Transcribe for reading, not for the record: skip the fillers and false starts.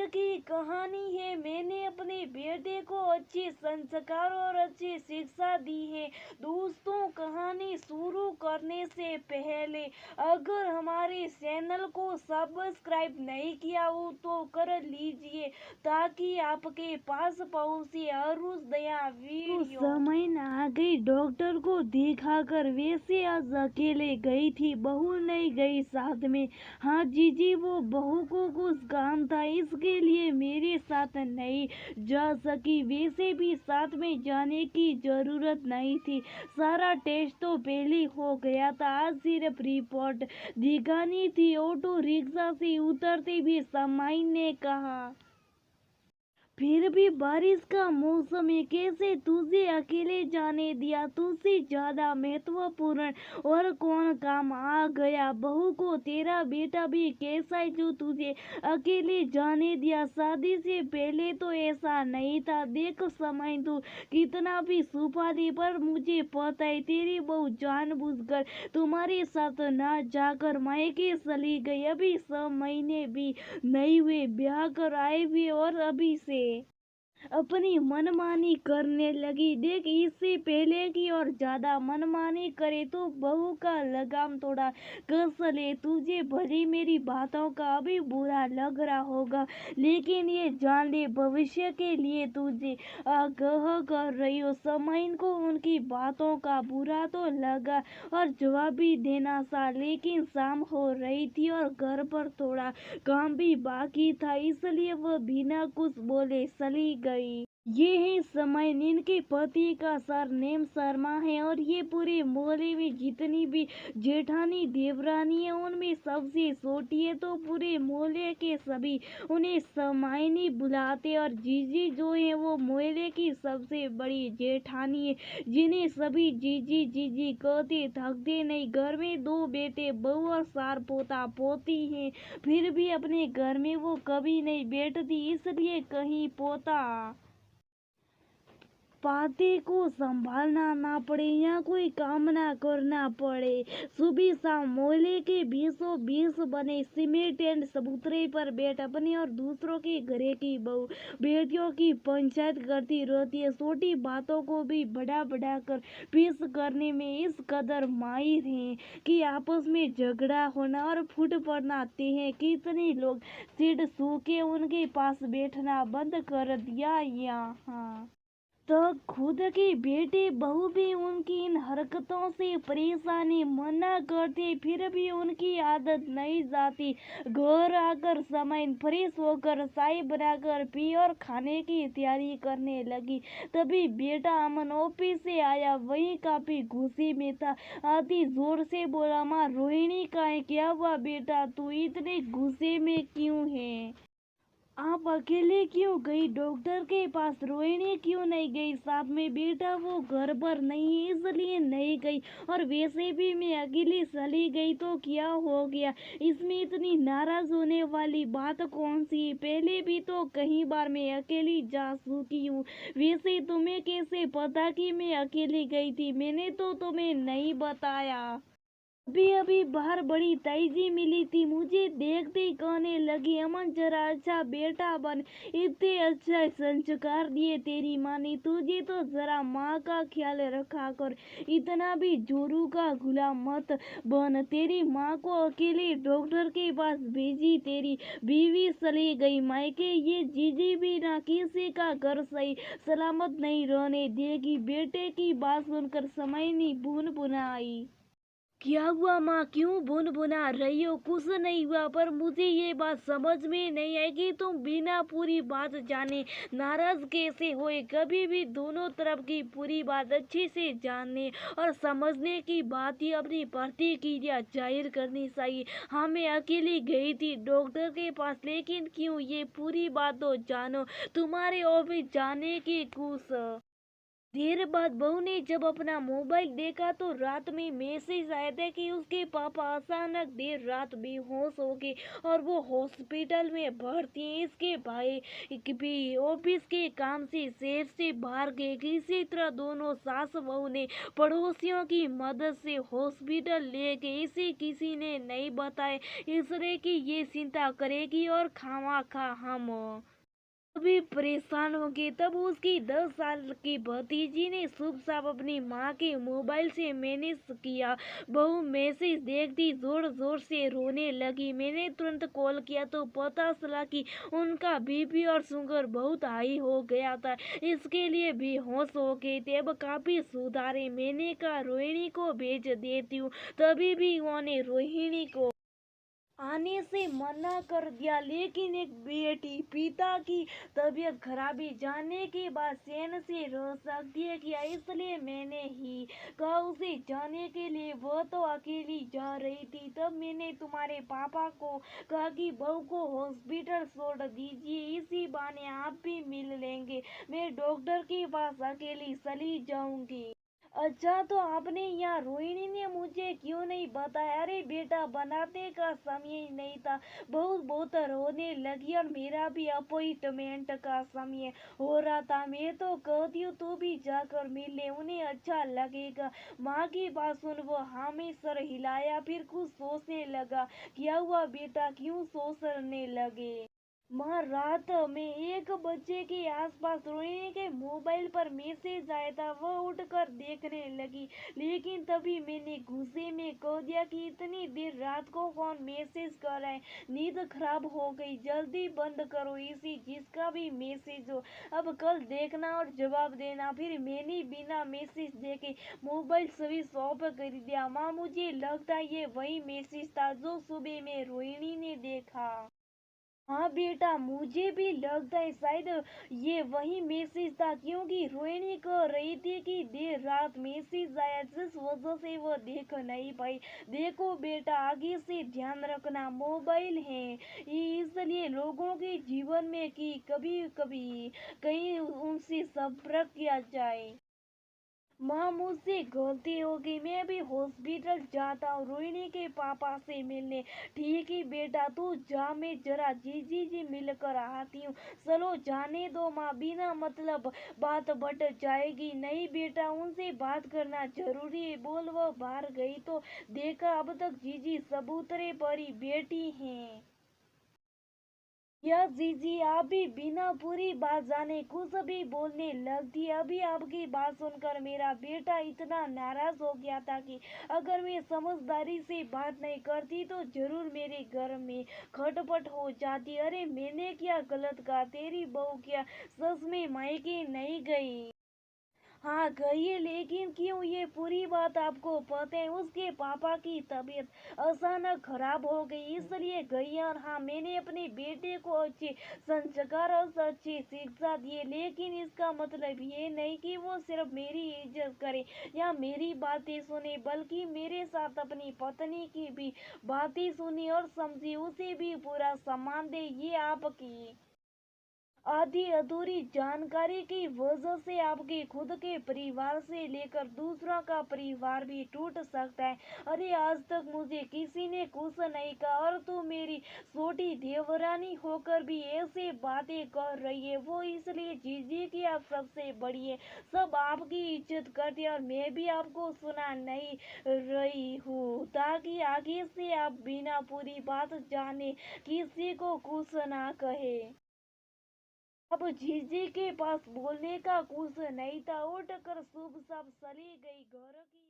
की कहानी है। मैंने अपने बेटे को अच्छे संस्कार और अच्छी शिक्षा दी है। दोस्तों, कहानी शुरू करने से पहले अगर हमारे चैनल को सब्सक्राइब नहीं किया हो तो कर लीजिए, ताकि आपके पास पहुंचे हर रोज नया वीडियो। समय आ गई, डॉक्टर को दिखाकर वैसे आज अकेले गई थी, बहू नहीं गई साथ में। हाँ जीजी, वो बहू को कुछ काम था, इसके लिए मेरे साथ नहीं जा सकी। वैसे भी साथ में जाने की जरूरत नहीं थी, सारा टेस्ट तो पहले हो गया था, आज सिर्फ रिपोर्ट दिखानी थी। ऑटो रिक्शा से उतरते भी समाई ने कहा, फिर भी बारिश का मौसम है, कैसे तुझे अकेले जाने दिया? तुझसे ज्यादा महत्वपूर्ण और कौन काम आ गया? बहू को तेरा बेटा भी कैसा है जो तुझे अकेले जाने दिया? शादी से पहले तो ऐसा नहीं था। देख समय तू कितना भी छुपा ली, पर मुझे पता है तेरी बहू जानबूझकर तुम्हारे साथ ना जाकर मायके चली गई। अभी 6 महीने भी नहीं हुए ब्याह कर आए हुए और अभी से अपनी मनमानी करने लगी। देख, इससे पहले की और ज्यादा मनमानी करे तो बहू का लगाम थोड़ा कस ले। तुझे भली मेरी बातों का अभी बुरा लग रहा होगा, लेकिन ये जान ले भविष्य के लिए तुझे आगाह कर रही हो। समय को उनकी बातों का बुरा तो लगा और जवाब भी देना था, लेकिन शाम हो रही थी और घर पर थोड़ा काम भी बाकी था, इसलिए वह बिना कुछ बोले चली गई। ये है समय। इनके पति का सरनेम शर्मा है और ये पूरे मोहल्ले में जितनी भी जेठानी देवरानी है उनमें सबसे छोटी है, तो पूरे मोहल्ले के सभी उन्हें समाइनी बुलाते। और जीजी जो है वो मोहल्ले की सबसे बड़ी जेठानी है, जिन्हें सभी जीजी जीजी कहते थकते नहीं। घर में 2 बेटे बहू और 4 पोता पोती हैं, फिर भी अपने घर में वो कभी नहीं बैठती, इसलिए कहीं पोता पाते को संभालना ना पड़े या कोई काम ना करना पड़े। सुबह शाम मोहल्ले के 20 बने सीमेंट एंड चबूतरे पर बैठ अपनी और दूसरों के घरे की बहू बेटियों की पंचायत करती रहती है। छोटी बातों को भी बढ़ा बढ़ा कर पेश करने में इस कदर माहिर हैं कि आपस में झगड़ा होना और फूट पड़ना आते हैं। कितने लोग सिर सूखे उनके पास बैठना बंद कर दिया यहाँ तो खुद की बेटी बहू भी उनकी इन हरकतों से परेशानी मना करती, फिर भी उनकी आदत नहीं जाती। घर आकर समय फ्रेश होकर चाय बनाकर पी और खाने की तैयारी करने लगी, तभी बेटा अमन ऑफिस से आया। वही काफी गुस्से में था, आती जोर से बोला, माँ रोहिणी का है? क्या हुआ बेटा, तू इतने गुस्से में क्यों है? आप अकेले क्यों गई डॉक्टर के पास? रोहिणी क्यों नहीं गई साथ में? बेटा वो घर पर नहीं है इसलिए नहीं गई, और वैसे भी मैं अकेली चली गई तो क्या हो गया? इसमें इतनी नाराज होने वाली बात कौन सी है? पहले भी तो कई बार मैं अकेली जा चुकी हूँ। वैसे तुम्हें कैसे पता कि मैं अकेली गई थी? मैंने तो तुम्हें नहीं बताया। अभी अभी बाहर बड़ी ताइजी मिली थी, मुझे देखते ही कहने लगी, अमन जरा अच्छा बेटा बन, इतने अच्छा संस्कार दिए तेरी माँ ने तुझे, तो जरा माँ का ख्याल रखा कर, इतना भी जोरू का गुलाम मत बन। तेरी माँ को अकेले डॉक्टर के पास भेजी, तेरी बीवी चली गई मायके, ये जीजी भी ना किसी का घर सही सलामत नहीं रहने देगी। बेटे की बात सुनकर समय ने बुनबुनाई, क्या हुआ माँ, क्यों बुनबुना रही हो? कुछ नहीं हुआ, पर मुझे ये बात समझ में नहीं आई कि तुम बिना पूरी बात जाने नाराज कैसे हुए। कभी भी दोनों तरफ की पूरी बात अच्छे से जानने और समझने की बात ही अपनी प्रतिक्रिया जाहिर करनी चाहिए। हाँ, मैं अकेली गई थी डॉक्टर के पास, लेकिन क्यों? ये पूरी बात तो जानो, तुम्हारे ऑफिस जाने की कुछ देर बाद बहू ने जब अपना मोबाइल देखा तो रात में मैसेज आया था कि उसके पापा अचानक देर रात बेहोश हो गए और वो हॉस्पिटल में भर्ती हैं। इसके भाई भी ऑफिस के काम से शहर से बाहर गए। किसी तरह दोनों सास बहू ने पड़ोसियों की मदद से हॉस्पिटल ले गए। इसे किसी ने नहीं बताया इसलिए कि ये चिंता करेगी और खामखा हम सभी परेशान हो गए। तब उसकी 10 साल की भतीजी ने शुभ साफ अपनी माँ के मोबाइल से मैनेज किया। बहू मैसेज देखती जोर जोर से रोने लगी। मैंने तुरंत कॉल किया तो पता चला कि उनका बीपी और शुगर बहुत हाई हो गया था। इसके लिए भी होश हो गए थे। अब काफी सुधारे। मैंने कहा रोहिणी को भेज देती हूँ। तभी भी उन्होंने रोहिणी को आने से मना कर दिया। लेकिन एक बेटी पिता की तबीयत खराबी जानने के बाद चैन से रह सकती है क्या, इसलिए मैंने ही कहा उसे जाने के लिए। वह तो अकेली जा रही थी। तब मैंने तुम्हारे पापा को कहा कि बहू को हॉस्पिटल छोड़ दीजिए, इसी बहाने आप भी मिल लेंगे। मैं डॉक्टर के पास अकेली चली जाऊंगी। अच्छा तो आपने यहाँ रोहिणी ने मुझे क्यों नहीं बताया। अरे बेटा बनाने का समय ही नहीं था। बहुत रोने लगी और मेरा भी अपॉइंटमेंट का समय हो रहा था। मैं तो कहती हूँ तू भी जाकर मिल ले, उन्हें अच्छा लगेगा। माँ की बात सुन वो हाँ में सर हिलाया। फिर कुछ सोचने लगा। क्या हुआ बेटा, क्यों सोचने लगे। माँ रात में 1 बजे के आसपास रोहिणी के मोबाइल पर मैसेज आया था। वह उठकर देखने लगी। लेकिन तभी मैंने गुस्से में कह दिया कि इतनी देर रात को कौन मैसेज कर रहा है। नींद खराब हो गई, जल्दी बंद करो इसी जिसका भी मैसेज हो। अब कल देखना और जवाब देना। फिर मैंने बिना मैसेज देखे मोबाइल स्विच ऑफ कर दिया। माँ मुझे लगता है ये वही मैसेज था जो सुबह में रोहिणी ने देखा। हाँ बेटा मुझे भी लगता है शायद ये वही मैसेज था, क्योंकि रोहिणी कह रही थी कि देर रात मैसेज आया जिस वजह से वो देख नहीं पाई। देखो बेटा आगे से ध्यान रखना, मोबाइल है इसलिए लोगों के जीवन में कि कभी कभी कहीं उनसे संपर्क किया जाए। माँ मुझसे गलती हो गई, मैं भी हॉस्पिटल जाता हूँ रोहिणी के पापा से मिलने। ठीक है बेटा तू जा, मैं जरा जीजी जी मिलकर आती हूँ। चलो जाने दो माँ, बिना मतलब बात बढ़ जाएगी। नहीं बेटा उनसे बात करना जरूरी है। बोल वो बाहर गई तो देखा अब तक जीजी सबूतरे पर ही बैठी हैं। यस जीजी आप भी बिना पूरी बात जाने कुछ भी बोलने लगती। अभी आपकी बात सुनकर मेरा बेटा इतना नाराज हो गया था कि अगर मैं समझदारी से बात नहीं करती तो जरूर मेरे घर में खटपट हो जाती। अरे मैंने क्या गलत कहा, तेरी बहू क्या सच में मायके नहीं गई। हाँ गई है, लेकिन क्यों ये पूरी बात आपको पता है। उसके पापा की तबीयत अचानक खराब हो गई इसलिए गई है। और हाँ मैंने अपने बेटे को अच्छे संस्कार और अच्छी शिक्षा दी है। लेकिन इसका मतलब ये नहीं कि वो सिर्फ मेरी इज्जत करे या मेरी बातें सुने, बल्कि मेरे साथ अपनी पत्नी की भी बातें सुनी और समझी, उसे भी पूरा सम्मान दे। ये आपकी आधी अधूरी जानकारी की वजह से आपके खुद के परिवार से लेकर दूसरों का परिवार भी टूट सकता है। अरे आज तक मुझे किसी ने कुछ नहीं कहा और तू मेरी छोटी देवरानी होकर भी ऐसे बातें कर रही है। वो इसलिए जीजी की आप सबसे बड़ी है, सब आपकी इज्जत करते हैं और मैं भी आपको सुना नहीं रही हूँ ताकि आगे से आप बिना पूरी बात जाने किसी को कुछ ना कहे। अब जीजी के पास बोलने का कुछ नहीं था। उठकर शुभ सब चली गई घर की